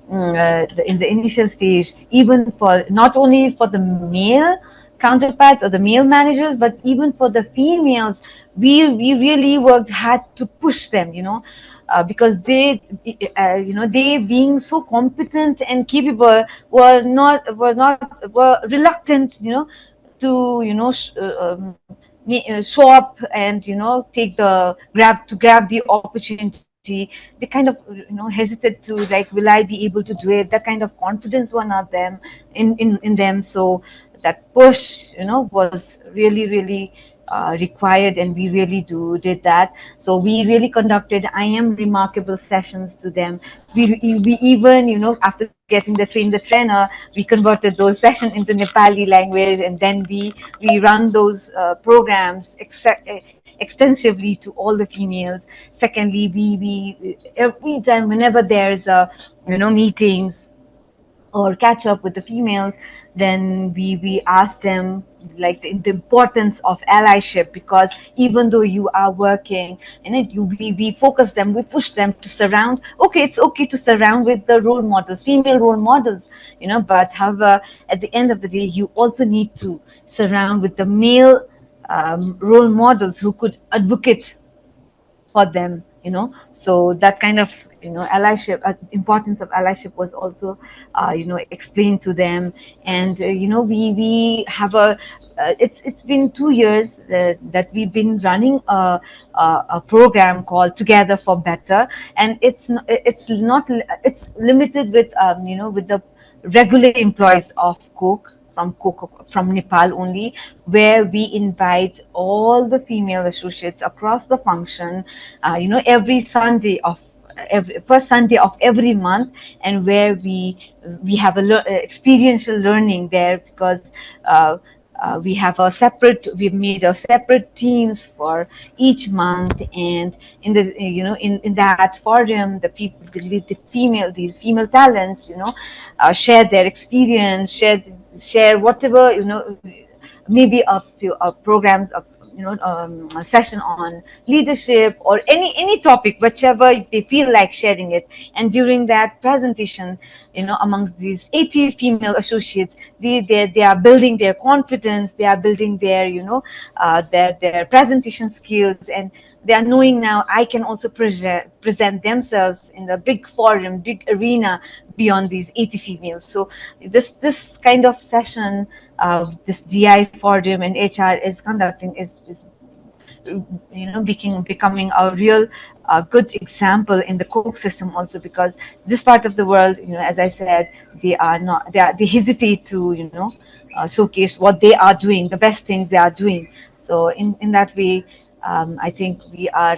the initial stage, even for not only for the male counterparts or the male managers, but even for the females, we really worked hard to push them, because they being so competent and capable were reluctant, to show up and take the grab the opportunity. They kind of hesitate to, like, will I be able to do it? That kind of confidence were not them in them. So that push was really required, and we really did that. So we really conducted I am remarkable sessions to them. We even after getting the trainer, we converted those sessions into Nepali language, and then we run those programs extensively to all the females. Secondly, we every time, whenever there's meetings or catch up with the females, then we ask them, like, the importance of allyship, because even though you are working in it, we focus them, we push them to surround. Okay, it's okay to surround with the role models, female role models, but however, at the end of the day, you also need to surround with the male role models who could advocate for them. So that kind of allyship, importance of allyship was also explained to them. And we have it's been 2 years that we've been running a program called Together for Better, and it's limited with with the regular employees of Coke from Nepal only, where we invite all the female associates across the function, every Sunday of first Sunday of every month, and where we have experiential learning there, because we have we've made a separate teams for each month. And in the in that forum, the people, these female talents, share their experience, share whatever, maybe a programs of, a session on leadership, or any topic, whichever they feel like sharing it. And during that presentation, amongst these 80 female associates, they are building their confidence, they are building their, their presentation skills, and they are knowing now I can also present themselves in the big forum, big arena, beyond these 80 females. So this kind of session, this DI forum and HR is conducting, is becoming a real good example in the Coke system also, because this part of the world, as I said, they hesitate to, showcase what they are doing, the best things they are doing. So in that way, I think we are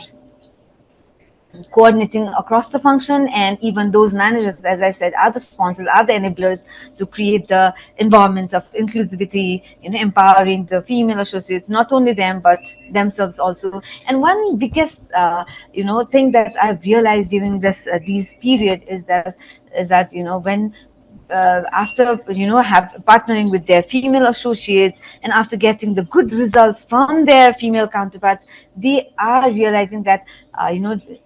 coordinating across the function, and even those managers, as I said, are the sponsors, are the enablers to create the environment of inclusivity, empowering the female associates, not only them but themselves also. And one biggest thing that I've realized during these period is that when after have partnering with their female associates, and after getting the good results from their female counterparts, they are realizing that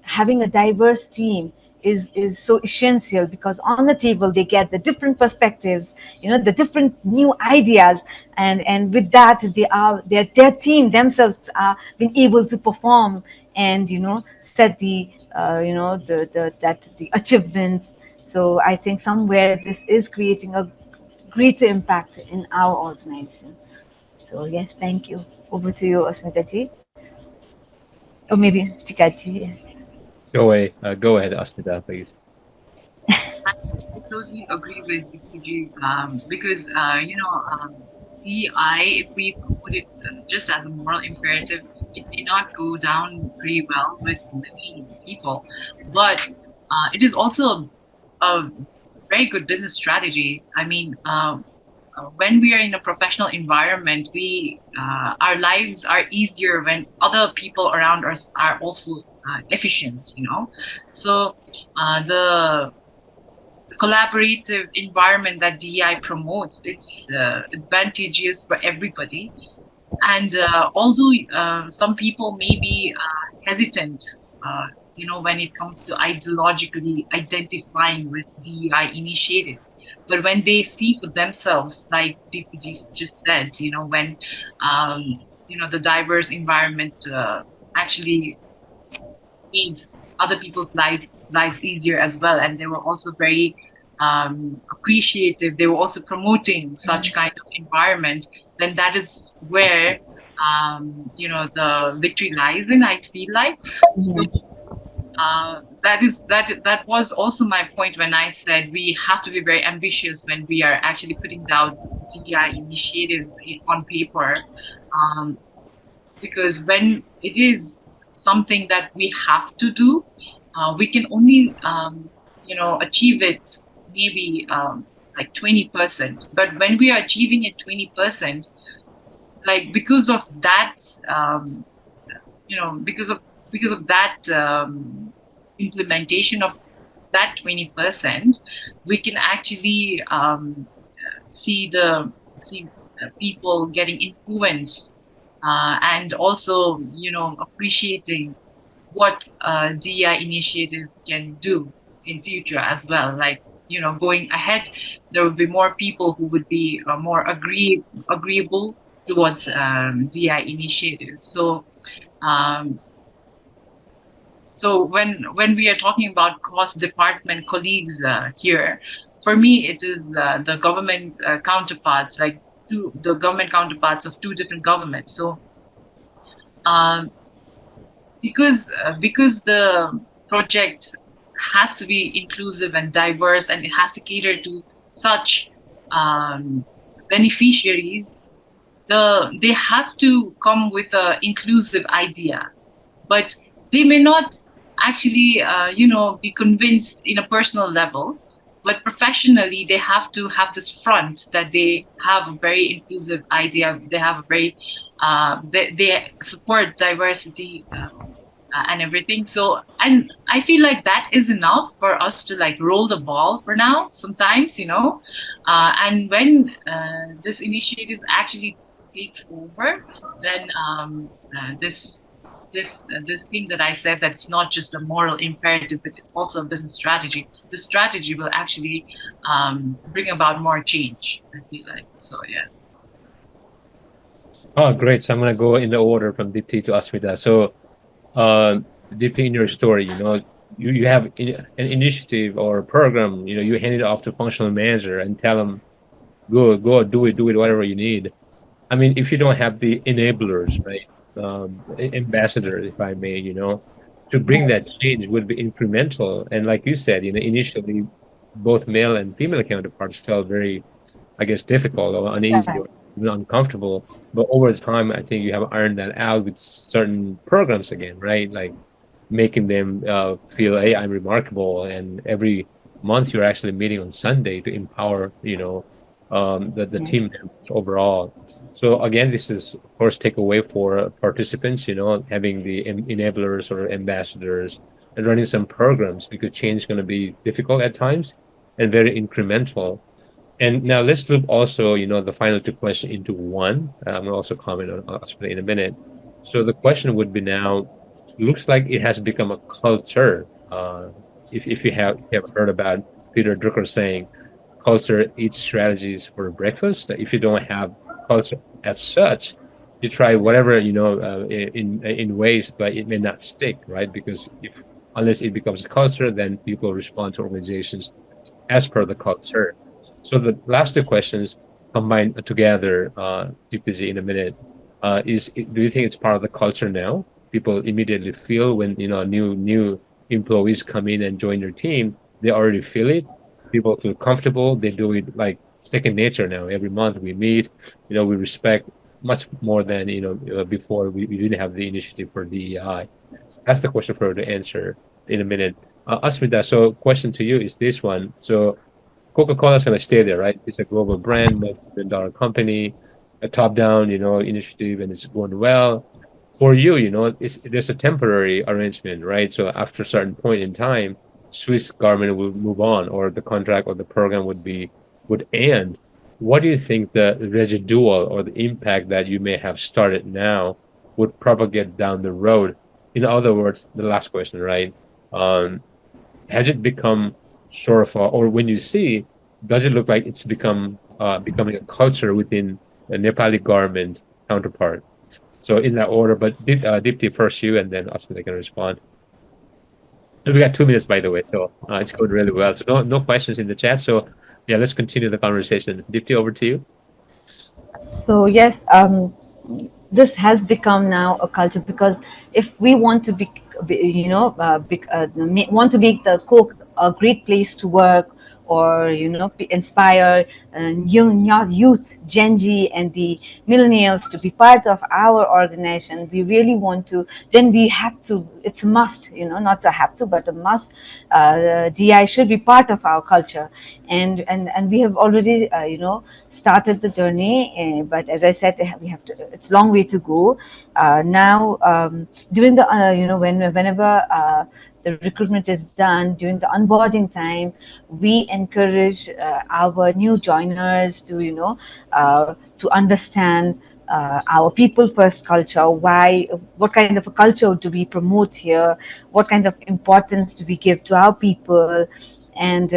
having a diverse team is so essential, because on the table they get the different perspectives, the different new ideas, and with that their team themselves are being able to perform, and set the the achievements. So I think somewhere this is creating a greater impact in our organization. So yes, thank you. Over to you, Asmita ji, or maybe Tikaji. Yes. Go ahead, Asmita, please. I totally agree with Dikji, because DEI, if we put it just as a moral imperative, it may not go down pretty well with many people, but it is also a very good business strategy. I mean, when we are in a professional environment, we our lives are easier when other people around us are also efficient. So the collaborative environment that DEI promotes, it's advantageous for everybody. And although some people may be hesitant, when it comes to ideologically identifying with DEI initiatives, but when they see for themselves, like Deepti just said, when the diverse environment actually made other people's lives easier as well, and they were also very appreciative. They were also promoting such kind of environment. Then that is where the victory lies in, I feel like. So that was also my point when I said we have to be very ambitious when we are actually putting down DEI initiatives on paper, because when it is something that we have to do, we can only achieve it maybe like 20%. But when we are achieving it 20%, like because of that, because of that implementation of that 20%, we can actually see people getting influenced, and also appreciating what DEI initiative can do in future as well. Like going ahead, there will be more people who would be more agreeable towards DEI initiatives. So when we are talking about cross-department colleagues here, for me it is the government counterparts, like the government counterparts of two different governments. So because the project has to be inclusive and diverse, and it has to cater to such beneficiaries, they have to come with an inclusive idea, but they may not actually, be convinced in a personal level. But professionally, they have to have this front that they have a very inclusive idea. They have a very, they support diversity and everything. So, and I feel like that is enough for us to like roll the ball for now. Sometimes, and when this initiative actually takes over, then this thing that I said, that it's not just a moral imperative, but it's also a business strategy. The strategy will actually bring about more change. I feel like so. Yeah. Oh, great. So I'm gonna go in the order from Dipti to Asmita. So, Dipti, in your story, you have an initiative or a program. You hand it off to functional manager and tell them, go, do it, whatever you need. I mean, if you don't have the enablers, right, ambassadors, if I may, to bring that Yes. change would be incremental. And like you said, initially, both male and female counterparts felt very, I guess, difficult or uneasy Right. or even uncomfortable. But over time, I think you have ironed that out with certain programs again, right? Like making them feel, hey, I'm remarkable. And every month you're actually meeting on Sunday to empower, the team Yes. members overall. So again, this is of course takeaway for participants, having the enablers or ambassadors and running some programs because change is going to be difficult at times and very incremental. And now let's loop also, the final two questions into one. I'm gonna also comment on Aspen in a minute. So the question would be now, looks like it has become a culture. If you have heard about Peter Drucker saying, culture eats strategies for breakfast. That if you don't have culture as such, you try whatever in ways, but it may not stick, right? Because if unless it becomes a culture, then people respond to organizations as per the culture. So the last two questions combined together, TPZ in a minute, do you think it's part of the culture now? People immediately feel when new employees come in and join your team, they already feel it. People feel comfortable. They do it like second nature now. Every month we meet, we respect much more than before. We didn't have the initiative for DEI. That's the question for you to answer in a minute. Asmita, so question to you is this one. So Coca-Cola is going to stay there, right? It's a global brand, multi-billion-dollar company, a top-down, initiative, and it's going well. For you, there's a temporary arrangement, right? So after a certain point in time, Swiss government will move on, or the contract or the program would end. What do you think the residual or the impact that you may have started now would propagate down the road? In other words, the last question, right? Um, has it become sort of, or when you see, does it look like it's becoming a culture within the Nepali government counterpart? So in that order, but Dipti first you, and then Asmita can respond. And we got 2 minutes, by the way, so it's going really well. So no questions in the chat. So yeah, let's continue the conversation. Dipti, over to you. So yes, this has become now a culture because if we want to want to make the Coke a great place to work, or inspire young youth, Gen Z, and the millennials to be part of our organization, we really want to. Then we have to. It's a must, not a have to, but a must. DI should be part of our culture, and we have already started the journey, but as I said, we have to. It's a long way to go. Now, during the whenever the recruitment is done, during the onboarding time, we encourage our new joiners to to understand our people first culture. What kind of a culture do we promote here? What kind of importance do we give to our people? And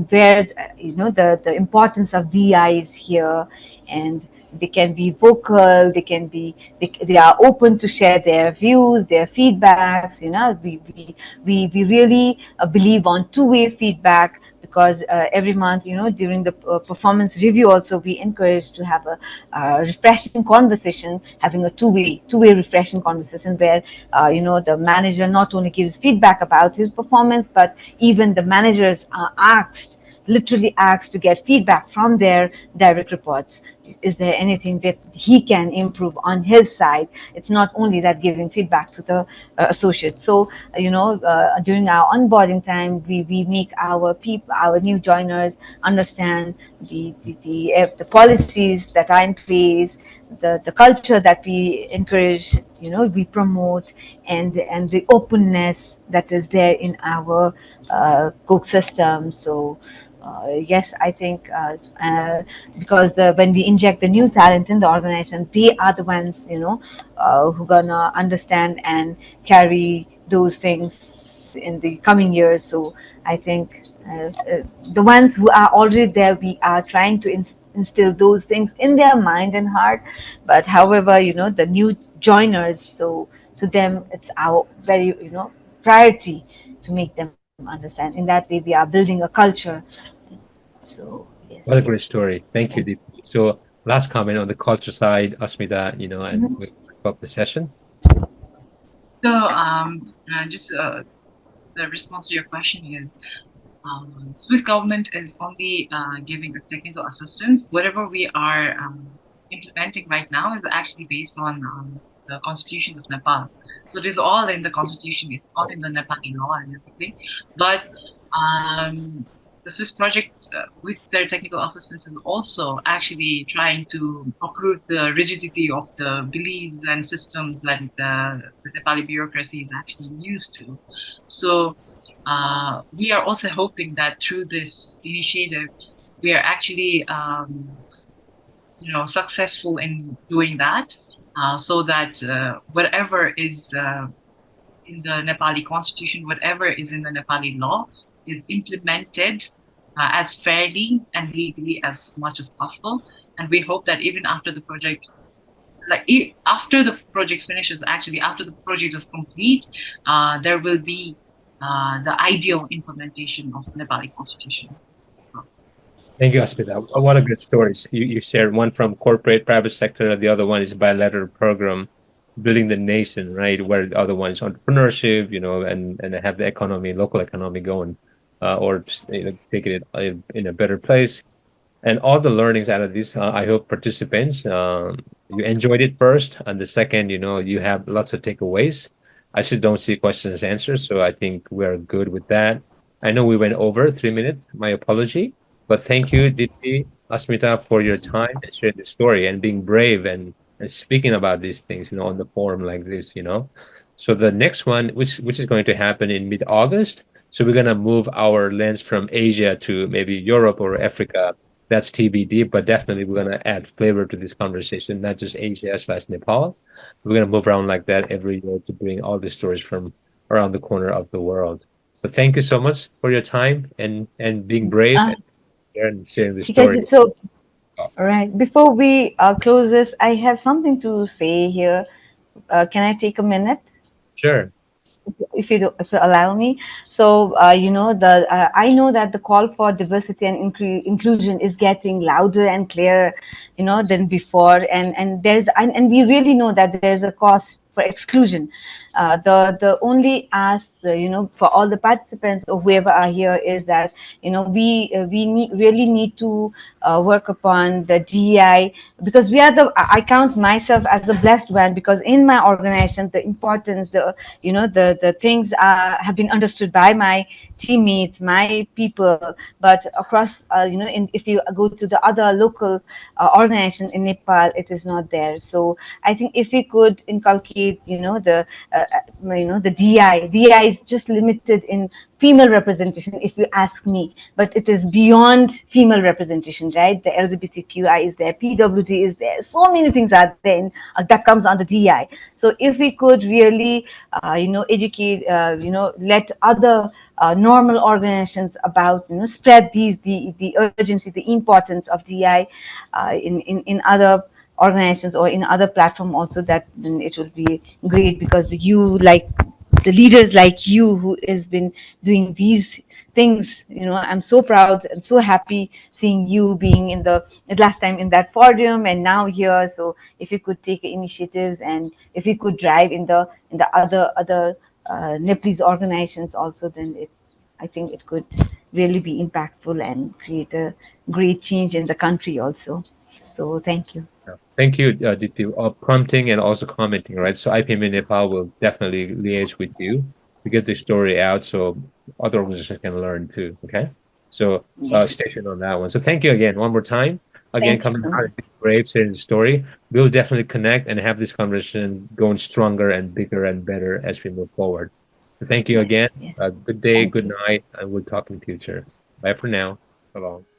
where the importance of DI is here. And they can be vocal, they are open to share their views, their feedbacks. We really believe on two-way feedback, because every month, during the performance review also, we encourage to have a refreshing conversation, having a two-way refreshing conversation where the manager not only gives feedback about his performance, but even the managers are literally asked to get feedback from their direct reports. is there anything that he can improve on his side? It's not only that giving feedback to the associates. So during our onboarding time, we make our people, our new joiners, understand the policies that are in place, the culture that we encourage, we promote, and the openness that is there in our cook system. So yes, I think because when we inject the new talent in the organization, they are the ones, who gonna understand and carry those things in the coming years. So I think the ones who are already there, we are trying to instill those things in their mind and heart. But however, the new joiners, so to them, it's our very, priority to make them understand. In that way, we are building a culture. So yes. What a great story. Thank And you, Deepti. So last comment on the culture side, Asmita, and mhm. we wrap up the session. So, just the response to your question is, Swiss government is only giving a technical assistance. Whatever we are implementing right now is actually based on the constitution of Nepal. So it is all in the constitution. It's all in the Nepali law and everything. But um, the Swiss project, with their technical assistance, is also actually trying to uproot the rigidity of the beliefs and systems that the Nepali bureaucracy is actually used to. So we are also hoping that through this initiative, we are actually, successful in doing that, so that whatever is in the Nepali constitution, whatever is in the Nepali law, is implemented as fairly and legally as much as possible. And we hope that even after the project, after the project finishes, actually after the project is complete, there will be the ideal implementation of Nepali constitution. Thank you, Asmita. What a good stories you shared. One from corporate, private sector, the other one is bilateral program, building the nation, right? Where the other one is entrepreneurship, and have the economy, local economy going, or just, taking it in a better place. And all the learnings out of this, I hope participants, you enjoyed it first, and the second, you have lots of takeaways. I just don't see questions and answers, so I think we're good with that. I know we went over 3 minutes. My apology, but thank you, Dipti, Asmita, for your time and sharing the story and being brave and speaking about these things, on the forum like this. So the next one, which is going to happen in mid-August. So we're gonna move our lens from Asia to maybe Europe or Africa. That's TBD, but definitely we're gonna add flavor to this conversation, not just Asia/Nepal. We're gonna move around like that every year to bring all the stories from around the corner of the world. But thank you so much for your time and being brave uh, and sharing the story. Hikaji, so all right, before we close this, I have something to say here. Can I take a minute? Sure. If you allow me. So the I know that the call for diversity and inclusion is getting louder and clearer, than before, and we really know that there's a cost for exclusion. The only ask, for all the participants or whoever are here, is that really need to work upon the DEI, because I count myself as a blessed one, because in my organization the importance, the things have been understood by my teammates, my people, but across, if you go to the other local organization in Nepal, it is not there. So I think if we could inculcate, the DI is just limited in female representation, if you ask me, but it is beyond female representation, right? The LGBTQI is there, PWD is there, so many things are there that comes under DI. So if we could really, educate, let other normal organizations about, spread the urgency, the importance of DI in other organizations or in other platform also, that then it will be great, because you, like the leaders like you who has been doing these things, I'm so proud and so happy seeing you being in the last time in that podium and now here. So if you could take initiatives, and if you could drive in the other Nepalese organizations also, then I think it could really be impactful and create a great change in the country also. So thank you. Yeah. Thank you, Diti, prompting and also commenting, right? So IPMA Nepal will definitely liaise with you to get the story out so other organizations can learn too. Okay. So Yes. stay tuned on that one. So thank you again, one more time. Again, Thank you coming so out much. of this brave sharing the story. We'll definitely connect and have this conversation going stronger and bigger and better as we move forward. So thank you Yes. again. Yes. Good day, Thank good you. night, and we'll talk in the future. Bye for now. Bye-bye.